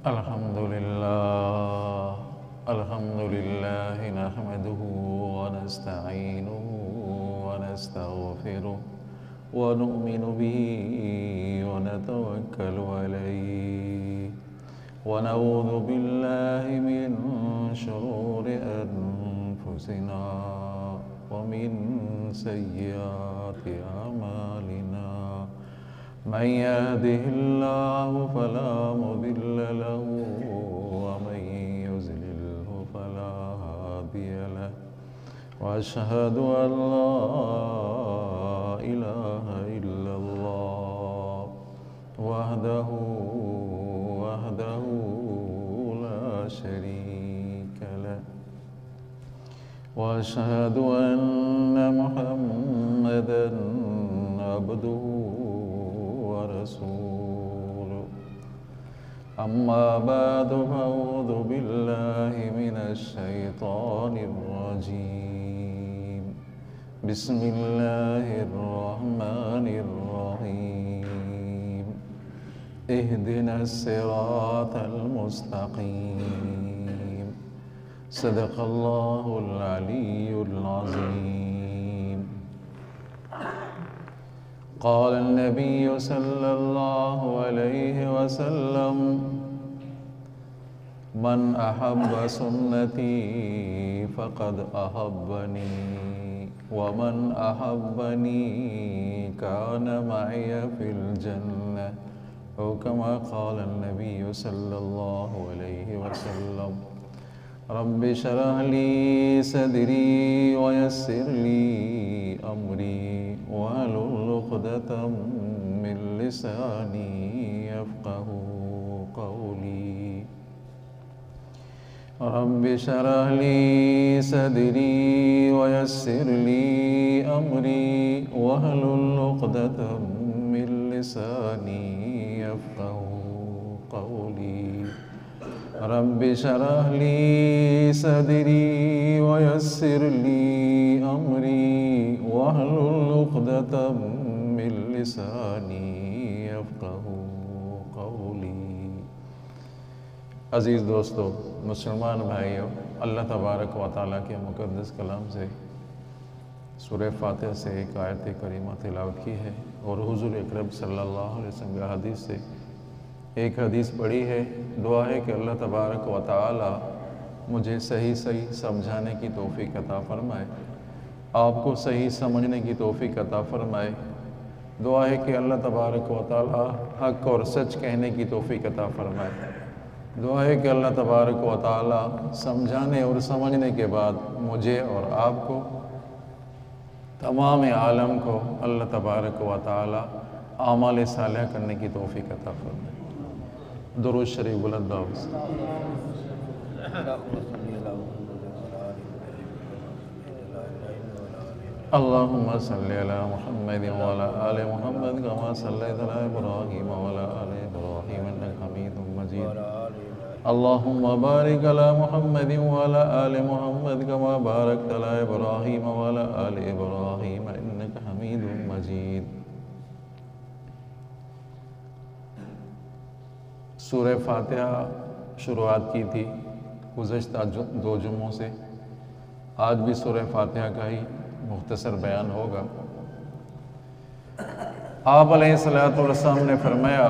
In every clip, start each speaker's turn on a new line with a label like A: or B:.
A: अल्हम्दुलिल्लाह नहमदुहु व नस्तईनुहु व नस्तगफिरुह व नु'मिनु बिही व नतवक्कलु अलैहि व नऊज़ु बिल्लाहि मिन शुरूरि अनफुसिना व मिन सय्यिआति अमालिना मन यहदिहिल्लाहु फला मुदिल्ल लहु व मन युज़्लिल्हु फला हादिय लहु व अशहदु अन ला इलाहा इल्लल्लाह वहदहु ला शरीक लहु व अशहदु अन्न मुहम्मदन अब्दुहु रसूलुहु अम्मा बादु फ़अऊज़ु बिल्लाहि मिनश शैतानिर रजीम बिस्मिल्लाहिर रहमानिर रहीम इहदिनस सिरातल मुस्तक़ीम सदक़ल्लाहुल अलियुल अज़ीम क़ाल नबी सल्लल्लाहु अलैहि वसल्लम मन अहब्ब सुन्नती फ़क़द अहब्बनी व मन अहब्बनी कान मअय फ़िल जन्नह औ कमा क़ाल नबी सल्लल्लाहु अलैहि वसल्लम रब्बि शरह ली सदरी व यस्सिर ली अमरी वहलुल उक़दतम मिन लिसानी यफ़क़हू क़ौली रब्बि शरह ली सदरी व यस्सिर ली अमरी वहलुल उक़दतम मिन लिसानी यफ़क़हू क़ौली रब्बि शरह ली सदरी व यस्सिर ली अमरी वहलुल उक़दतम मिन लिसानी यफ़क़हू क़ौली। अज़ीज़ दोस्तों, मुसलमान भाइयों, अल्लाह तबारक व तआला के मुक़द्दस कलाम से सूरह फ़ातिहा से एक आयत करीमा तिलावत की है और हुज़ूर अकरम सल्लल्लाहु अलैहि वसल्लम की हदीस से एक हदीस पढ़ी है। दुआ है कि अल्लाह तबारक व तआला मुझे सही समझाने की तौफ़ीक़ अता फ़रमाए, आपको सही समझने की तौफ़ीक़ अता फ़रमाए। दुआ है कि अल्लाह तबारक व तआला हक़ और सच कहने की तौफ़ीक़ अता फ़रमाए। दुआ है कि अल्लाह तबारक व तआला समझाने और समझने के बाद मुझे और आपको, तमाम आलम को अल्लाह तबारक व तआला आमाल सालिह करने की तौफ़ीक़ अता फ़रमाए। दुरूद शरीफ बुलंद आवाज़। अल्लाहुम्मा सल्लि अला मुहम्मद व अला आलि मुहम्मद कमा सल्लैता अला इब्राहीम व अला आलि इब्राहीम इन्नका हमीदुम मजीद। अल्लाहुम्मा बारिक अला मुहम्मद व अला आलि मुहम्मद कमा बारकता अला इब्राहीम व अला आलि इब्राहीम इन्नका हमीदुम मजीद। सूरह फ़ातिहा शुरुआत की थी गुज़श्ता 2 जुम्मों से। आज भी सूरह फ़ातिहा का ही मुख्तसर बयान होगा। आप अलैहिस्सलातु वस्सलाम ने फरमाया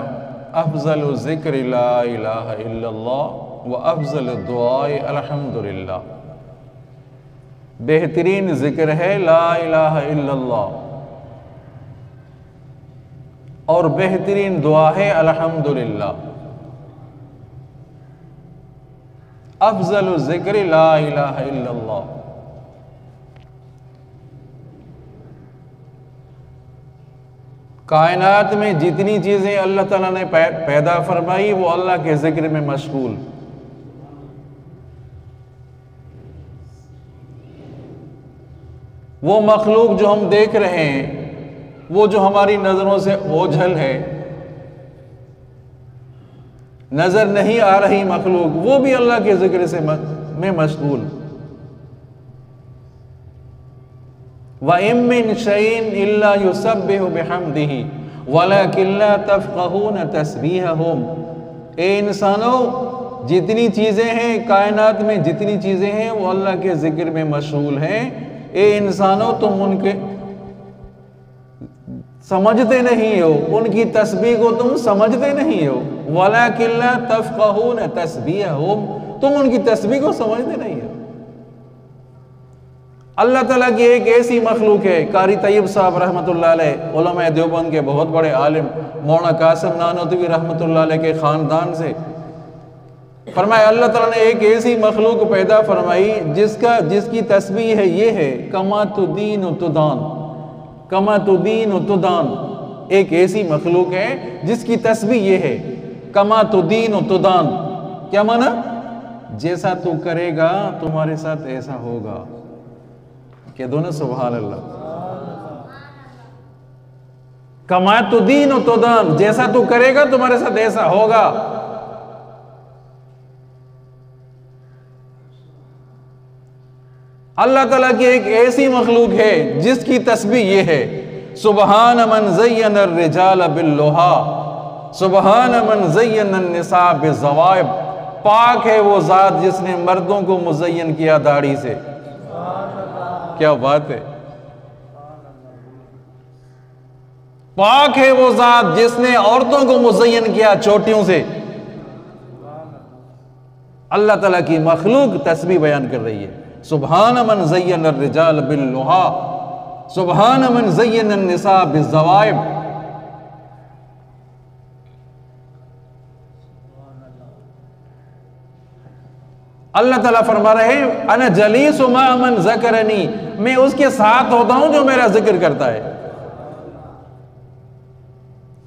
A: अफ़ज़लु ज़िक्र ला इलाहा इल्लल्लाह व अफ़ज़लु दुआए अल्हम्दुलिल्लाह। बेहतरीन ज़िक्र है ला इलाहा इल्लल्लाह और बेहतरीन दुआ है अल्हम्दुलिल्लाह। अफ़ज़लु ज़िक्र ला इलाहा इल्लल्लाह। कायनात में जितनी चीज़ें अल्लाह ताला ने पैदा फरमाई वो अल्लाह के ज़िक्र में मशगूल। वो मखलूक जो हम देख रहे हैं, वो जो हमारी नज़रों से ओझल है, नज़र नहीं आ रही मखलूक, वो भी अल्लाह के ज़िक्र से में मशगूल। व इम मिन शैइन इल्ला युसब्बिहु बिहम्दिही वलाकिन ला तफ़क़हून तस्बीहहुम। ए इंसानों, जितनी चीजें हैं कायनात में, जितनी चीजें हैं वो अल्लाह के जिक्र में मशगूल हैं। ए इंसानों, तुम उनके समझते नहीं हो, उनकी तस्बीह को तुम समझते नहीं हो। वलाकिन ला तफ़क़हून तस्बीहहुम, तुम उनकी तस्बीह को समझते नहीं हो। अल्लाह ताला की एक ऐसी मखलूक है, कारी तैयब साहब रहमतुल्लाह अलैह, उलमा देवबंद के बहुत बड़े आलिम, मौलाना कासिम नानोतवी रहमतुल्लाह अलैह के ख़ानदान से, फरमाया अल्लाह ताला ने एक ऐसी मखलूक पैदा फरमाई जिसकी तस्बीह है ये है, कमा तुदीन तुदान, कमा तुदीन तुदान। एक ऐसी मखलूक है जिसकी तस्बीह ये है, कमा तुदीन तुदान। क्या माना? जैसा तू करेगा तुम्हारे साथ ऐसा होगा। क्या दोनों सुभान अल्लाह। कमा तुदीन तुदान, जैसा तू करेगा तुम्हारे साथ ऐसा होगा। अल्लाह ताला की एक ऐसी मखलूक है जिसकी तस्बीह ये है, सुबहान मन ज़य्यन अर्रिजाल बिल्लुहा, सुबहान मन ज़य्यन अन्निसा बिज़वाइब। पाक है वो जात जिसने मर्दों को मुज़य्यन किया दाढ़ी से। क्या बात है। पाक है वो जात जिसने औरतों को मुज़य्यन किया चोटियों से। अल्लाह ताला की मखलूक तस्बीह बयान कर रही है, सुबहान मन ज़य्यन अर्रिजाल बिल्लुहा, सुबहान मन ज़य्यन अन्निसा बिज़वाइब। अल्लाह ताला फरमा रहे हैं, अना जलीसु मा मन ज़करनी, मैं उसके साथ होता हूं जो मेरा जिक्र करता है।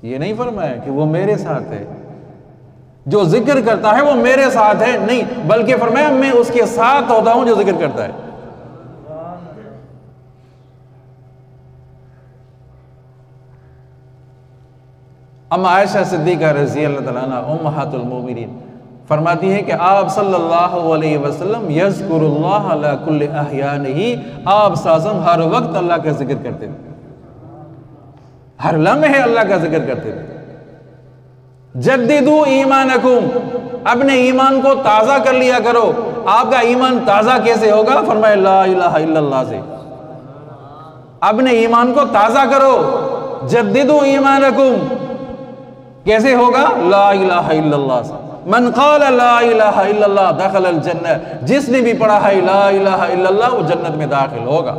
A: ये नहीं फरमाया कि वो मेरे साथ है, जो जिक्र करता है वो मेरे साथ है, नहीं, बल्कि फरमाया मैं उसके साथ होता हूं जो जिक्र करता है। अम्मा आयशा सिद्दीक़ा रज़ी अल्लाह तआला अन्हा उम्महातुल मोमिनीन फरमाती है कि आप सल्लल्लाहु अलैहि वसल्लम यज़्कुरुल्लाह अला कुल्लि अहयानिही, आप साज़म हर वक्त अल्लाह का जिक्र करते थे, हर लम्हे अल्लाह का जिक्र करते थे। जद्दिदू ईमानकुम, अपने ईमान को ताज़ा कर लिया करो। आपका ईमान ताज़ा कैसे होगा? फरमाया ला इलाहा इल्लल्लाह से। अपने ईमान को ताज़ा करो। जद्दिदू ईमानकुम कैसे होगा? ला इलाहा इल्लल्लाह से। मन क़ाल ला इलाहा इल्लल्लाह दखलल जन्नह, जिसने भी पढ़ा है ला इलाहा इल्लल्लाह वो जन्नत में दाखिल होगा।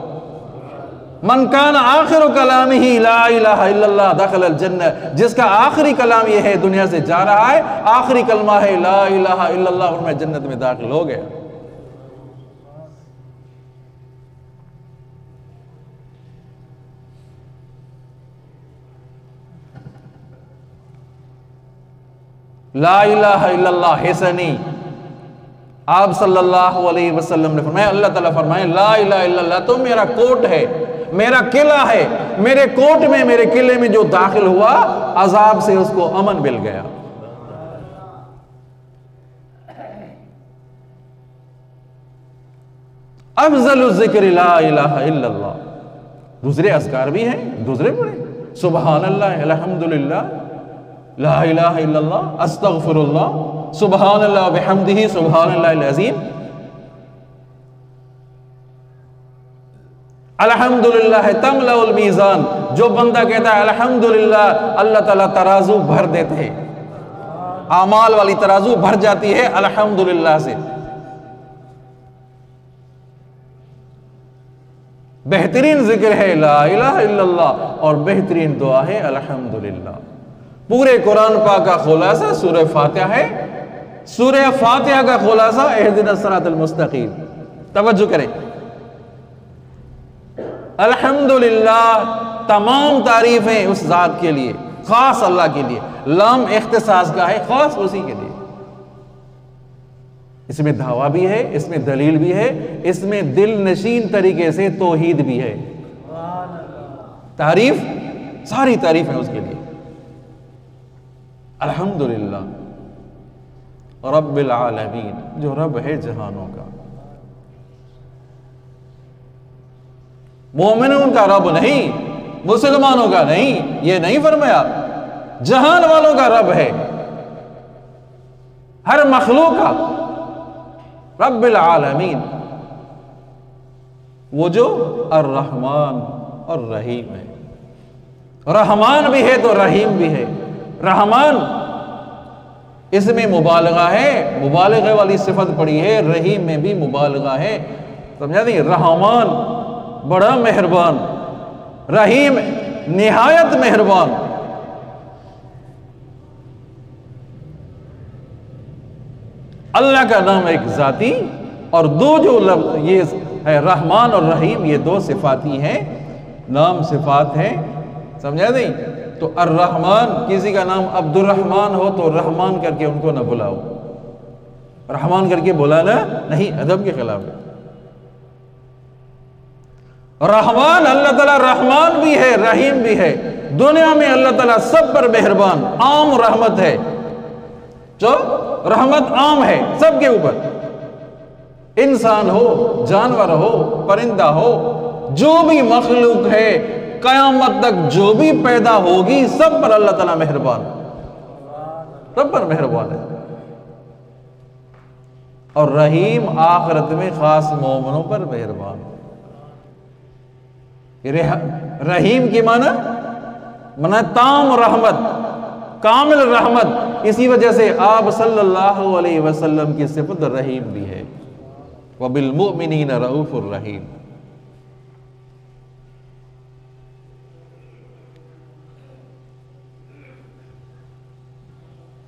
A: मन कान आखिर कलामिही ला इलाहा इल्लल्लाह दखलल जन्नह, जिसका आखिरी कलाम ये है, दुनिया से जा रहा है, आखिरी कलमा है ला इलाहा इल्लल्लाह, और मैं जन्नत में दाखिल हो गया। ला इलाहा इल्लल्लाह हिसनी, आप सल्लल्लाहु अलैहि वसल्लम ने फरमाया, अल्लाह ताला फरमाए ला इलाहा इल्लल्लाह तो मेरा कोट है, मेरा किला है, मेरे कोट में, मेरे किले में जो दाखिल हुआ अजाब से उसको अमन मिल गया। अफज़लु ज़िक्र ला इलाहा इल्लल्लाह। दूसरे अस्कार भी हैं, दूसरे पढ़े, सुबहानल्लाह, अल्हम्दुलिल्लाह, ला इलाहा इल्लल्लाह, अस्तगफिरुल्लाह, सुबहानल्लाह व बिहम्दिही, सुबहानल्लाहिल अज़ीम, अल्हम्दुलिल्लाह तमलउल मीज़ान। जो बंदा कहता है अल्हम्दुलिल्लाह, अल्लाह ताला तराजू भर देते हैं, आमाल वाली तराजू भर जाती है अल्हम्दुलिल्लाह से। बेहतरीन जिक्र है ला इलाहा इल्लल्लाह और बेहतरीन दुआ है अल्हम्दुलिल्लाह। पूरे कुरान पाक का खुलासा सूरह फातिहा है। सूरह फातिहा का खुलासा इहदिनस सिरातल मुस्तकीम। तवज्जो करें, अल्हम्दुलिल्लाह, तमाम तारीफें उस जात के लिए, खास अल्लाह के लिए। लाम इख्तिसास का है, खास उसी के लिए। इसमें दावा भी है, इसमें दलील भी है, इसमें दिल नशीन तरीके से तौहीद भी है। तारीफ, सारी तारीफ है उसके लिए। अल्हम्दुलिल्लाह रब्बिल आलमीन, जो रब है जहानों का। मोमिनों का रब नहीं, मुसलमानों का नहीं, ये नहीं फरमाया, जहान वालों का रब है। हर मखलूक का रब्बिल आलमीन, वो जो अर्रहमान और रहीम है। रहमान भी है तो रहीम भी है। रहमान इसमें मुबालगा है, मुबालगे वाली सिफत पड़ी है। रहीम में भी मुबालगा है, समझा नहीं? रहमान बड़ा मेहरबान, रहीम निहायत मेहरबान। अल्लाह का नाम एक जाती और दो जो लफ्ज ये है रहमान और रहीम, ये दो सिफाती हैं, नाम सिफात हैं, समझा नहीं? तो अर्रहमान, किसी का नाम अब्दुर्रहमान हो तो रहमान करके उनको ना बुलाओ, रहमान करके बुलाना नहीं, अदब के खिलाफ है। रहमान, अल्लाह ताला रहमान भी है, रहीम भी है। दुनिया में अल्लाह ताला सब पर मेहरबान, आम रहमत है, जो रहमत आम है सबके ऊपर। इंसान हो, जानवर हो, परिंदा हो, जो भी मखलूक है, कयामत तक जो भी पैदा होगी, सब पर अल्लाह ताला मेहरबान, सब पर मेहरबान है। और रहीम आखिरत में खास मोमिनों पर मेहरबान। रहीम की माना ताम रहमत, कामिल रहमत। इसी वजह से आप सल्लल्लाहु अलैहि वसल्लम की सिफत रहीम भी है, व बिल मुमिनीन रऊफुर रहीम।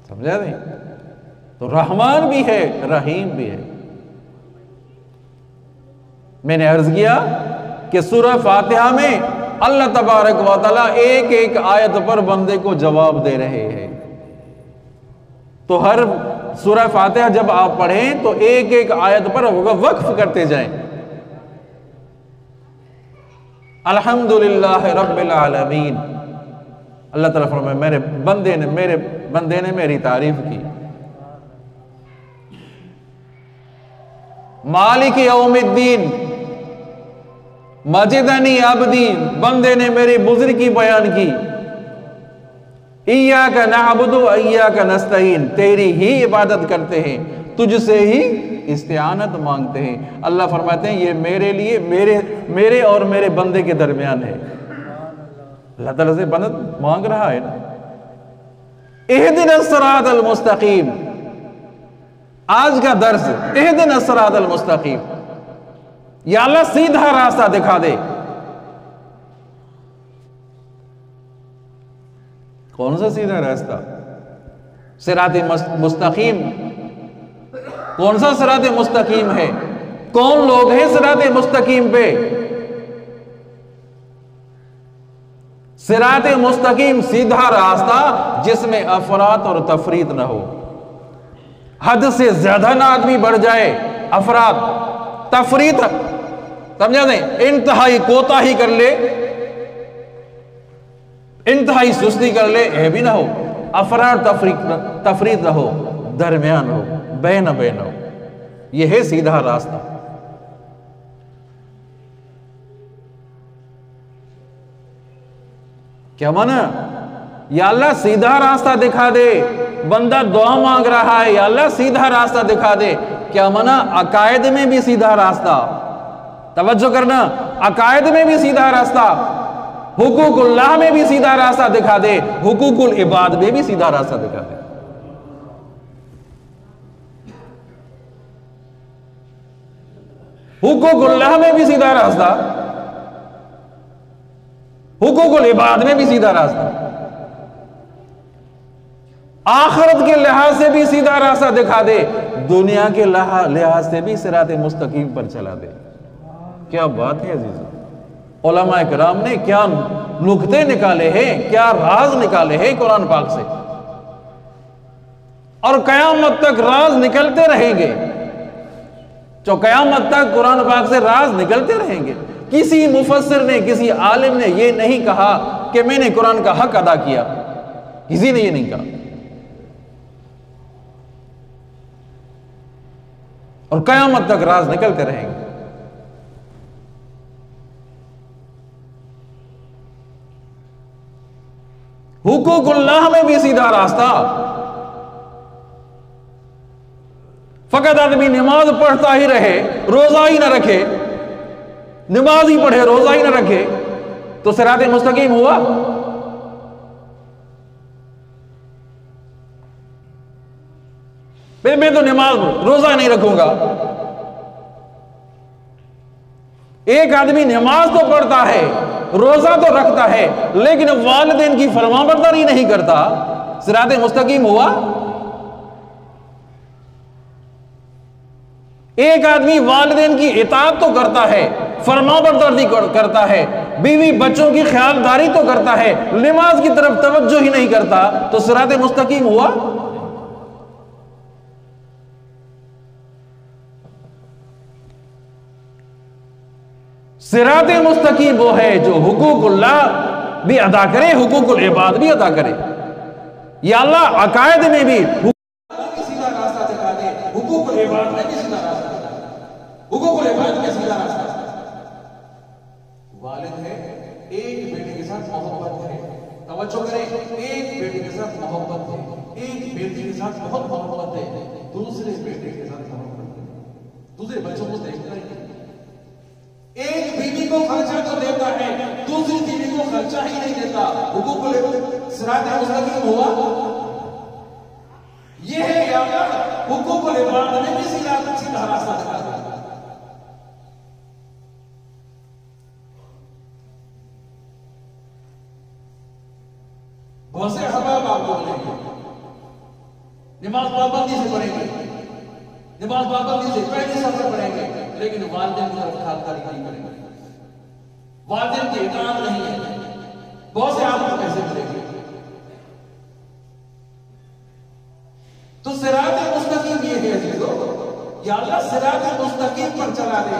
A: समझा नहीं? तो रहमान भी है, रहीम भी है। मैंने अर्ज किया कि सूरह फातिहा में अल्लाह तबारक व तआला एक एक आयत पर बंदे को जवाब दे रहे हैं। तो हर सूरह फातिहा जब आप पढ़ें तो एक एक आयत पर वक्फ करते जाएं। अल्हम्दुलिल्लाह रब्बिल आलमीन, अल्लाह ताला फरमाए मेरे बंदे ने मेरी तारीफ की। मालिक यौमिद्दीन, मजिदनी अब्दी, बंदे ने मेरी बुज़ुर्गी बयान की। इय्याका नअबुदु व इय्याका नस्तईन, तेरी ही इबादत करते हैं, तुझसे ही इस्तिआनत मांगते हैं। अल्लाह फरमाते हैं ये मेरे लिए, मेरे और मेरे बंदे के दरमियान है। अल्लाह ताला से मदद मांग रहा है ना। इहदिनस सिरातल मुस्तकीम, आज का दर्स इहदिनस सिरातल मुस्तकीम, या अल्लाह सीधा रास्ता दिखा दे। कौन सा सीधा रास्ता? सिराते मुस्तकीम, कौन सा सिराते मुस्तकीम है? कौन लोग हैं सिराते मुस्तकीम पे? सिराते मुस्तकीम सीधा रास्ता जिसमें अफरात और तफरीत ना हो, हद से ज्यादा ना आदमी बढ़ जाए, अफरात तफरीत, समझा नहीं? इंतहाई कोताही कर ले, इंतहाई सुस्ती कर ले, यह भी ना हो। अफरात तफरीत ना हो, दरमियान हो, बैन बैन हो। यह है सीधा रास्ता। क्या माना? या अल्लाह सीधा रास्ता दिखा दे। बंदा दुआ मांग रहा है, या अल्लाह सीधा रास्ता दिखा दे। क्या माना? अकायद में भी सीधा रास्ता, तवज्जो करना, अकायद में भी सीधा रास्ता, हुकूकुल्लाह में भी सीधा रास्ता दिखा दे, हुकूकुल इबाद में भी सीधा रास्ता दिखा दे। हुकूकुल्लाह में भी सीधा रास्ता, हुकूकुल इबाद में भी सीधा रास्ता, आखिरत के लिहाज से भी सीधा रास्ता दिखा दे, दुनिया के लिहाज से भी सिराते मुस्तकीम पर चला दे। क्या बात है अजीजों! उलमा किराम ने क्या नुक्ते निकाले हैं, क्या राज निकाले हैं कुरान पाक से, और कयामत तक राज निकलते रहेंगे। जो कयामत तक कुरान पाक से राज निकलते रहेंगे। किसी मुफस्सिर ने, किसी आलिम ने यह नहीं कहा कि मैंने कुरान का हक अदा किया, किसी ने यह नहीं कहा। और कयामत तक राज निकलते रहेंगे। हुकूकुल्लाह में भी सीधा रास्ता, फकत आदमी नमाज पढ़ता ही रहे, रोजा ही ना रखे, नमाज ही पढ़े रोजा ही ना रखे, तो सिरात मुस्तकीम हुआ? मैं तो नमाज रोजा नहीं रखूंगा। एक आदमी नमाज तो पढ़ता है, रोजा तो रखता है, लेकिन वालिदैन की फरमाबरदारी नहीं करता, सिरात मुस्तकीम हुआ? एक आदमी वालिदैन की इताअत तो करता है, फरमाबरदारी करता है, बीवी बच्चों की ख्यालदारी तो करता है, नमाज की तरफ तवज्जो ही नहीं करता, तो सिरात मुस्तकीम हुआ? सिरात मुस्तकीम वो है जो हुकूकुल्लाह भी अदा करे, हुकूकुल इबाद भी अदा करे। या अल्लाह अकायद में भी
B: सीधा रास्ता दिखा दे, हुकूकुल इबाद में भी सीधा रास्ता दिखा दे, हुकूकुल इबाद में सीधा रास्ता। वालिद है, एक बेटे के साथ मोहब्बत है, तवज्जो करें, एक बेटे के साथ मोहब्बत है, एक बेटे के साथ बहुत मोहब्बत है, दूसरे बेटे के साथ मोहब्बत है, दूसरे बच्चों को देखता ही। एक बीवी को खर्चा तो देता है, दूसरी बीवी को खर्चा ही नहीं देता, हुकूकुल सिरात मुस्तकीम हुआ? यह है या हुकूकुल इबाद में भी सीधा रास्ता दिखा दे। बहुत से हबाब आप बोलेंगे, नमाज पाबंदी से पढ़ेंगे, नमाज पाबंदी से पहले सफर पढ़ेंगे, लेकिन वालिदैन की तरफ खातिरदारी नहीं करेंगे, वालिदैन की इताअत नहीं है। बहुत से आपको कैसे मिलेंगे? तो सिरात मुस्तकीम ये है अजीजों, या अल्लाह सिरात मुस्तकीम पर चला दे।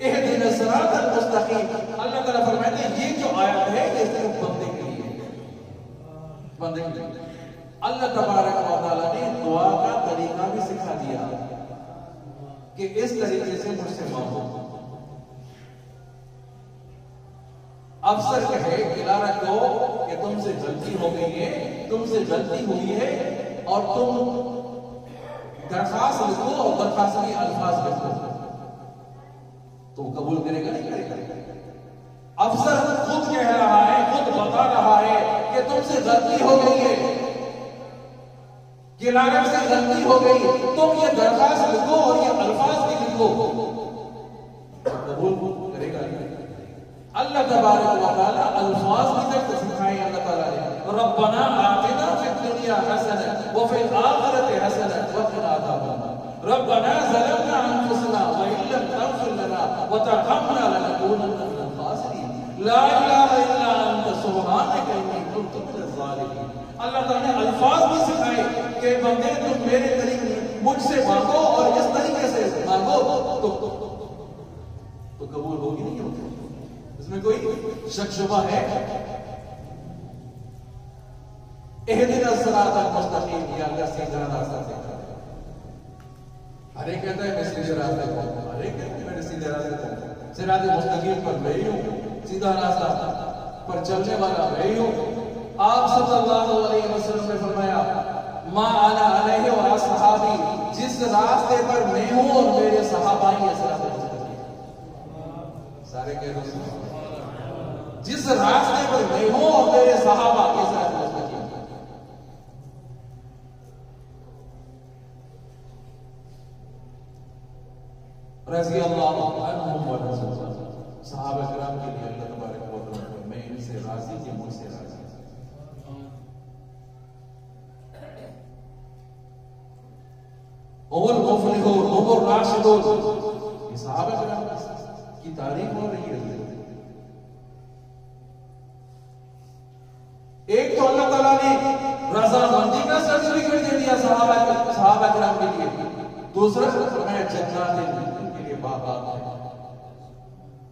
B: इहदिना सिरातल मुस्तकीम, अल्लाह ताला फरमाते हैं ये जो आयत है ये सिर्फ बंदे के लिए, बंदे के लिए। अल्लाह तबारक व तआला ने दुआ का तरीका भी सिखा दिया कि इस तरीके से मुझसे मांगो। अफसर कहे इलारा को कि तुमसे गलती हो गई है, तुमसे गलती हुई है और तुम दरखास्त लिखो और दरखास्त के अल्फाज लिखो, तो कबूल करेगा नहीं करेगा? अफसर खुद कह रहा है, खुद बता रहा है कि तुमसे गलती हो गई है, किलारत से गलती हो गई, तुम ये दरखास्त लिखो और ये अल्फाज भी लिखो, कबूल करेगा नहीं? अल्लाह तबारक व तआला अल्फाज की तरफ सिखाए। अल्लाह ताला ने रब्बना आतिना फिद दुनिया हसनह व फिल आखिरति हसनह व क़िना अज़ाबन्नार, रब्बना ज़लमना अनफुसना व इन लम तग़फिर लना व तर्हमना लनकूनन्ना मिनल ख़ासिरीन, ला इलाहा इल्ला अंत सुब्हानका इन्नी कुन्तु मिनज़ ज़ालिमीन। अल्लाह ताला ने अल्फाज भी सिखाए कि बंदे तुम मेरे तरीके मुझसे मांगो और इस तरीके से मांगो तो कबूल होगी नहीं होगी, इसमें कोई शक शुबा है? इहदिना सिरातल मुस्तकीम, या अल्लाह सीधा रास्ता दिखा दे। हर एक कहता है मैं सीधे रास्ते पर हूं, हर एक कहता है मैं सीधे रास्ते पर हूं, सिरात मुस्तकीम पर मैं ही हूं, सीधा रास्ता पर चलने वाला मैं ही हूं। आप सल्लल्लाहु अलैहि वसल्लम ने फरमाया मा अना अलैहि व अस्हाबी, जिस रास्ते पर मैं हूं और मेरे सहाबा ही सिरात मुस्तकीम, सारे कह दो जिस रास्ते पर मैं हूं और मेरे सहाबा के साथ मुस्तकीम। रज़ी अल्लाहु अन्हुम व रज़ू, सहाबा किराम के लिए अल्लाह तबारक व तआला मैं इनसे राजी कि मुझसे राजी। उमुल मुफ़लिहून उमुर राशिदून, ये सहाबा किराम की तारीफ हो रही है। एक तो अल्लाह ताला ने रज़ामंदी का सर्टिफिकेट दे दिया सहाबा किराम के लिए, दूसरा फरमाया जन्नत के लिए बागात है,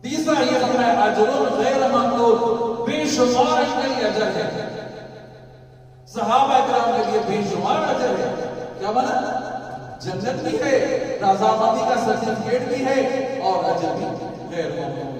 B: तीसरा ये फरमाया अजरुन गैर ममनून, बेशुमार इनके अजर है। सहाबा किराम के लिए बेशुमार अजर है। क्या बना? जन्नत भी है, रज़ामंदी का सर्टिफिकेट भी है और अजर भी गैर ममनून।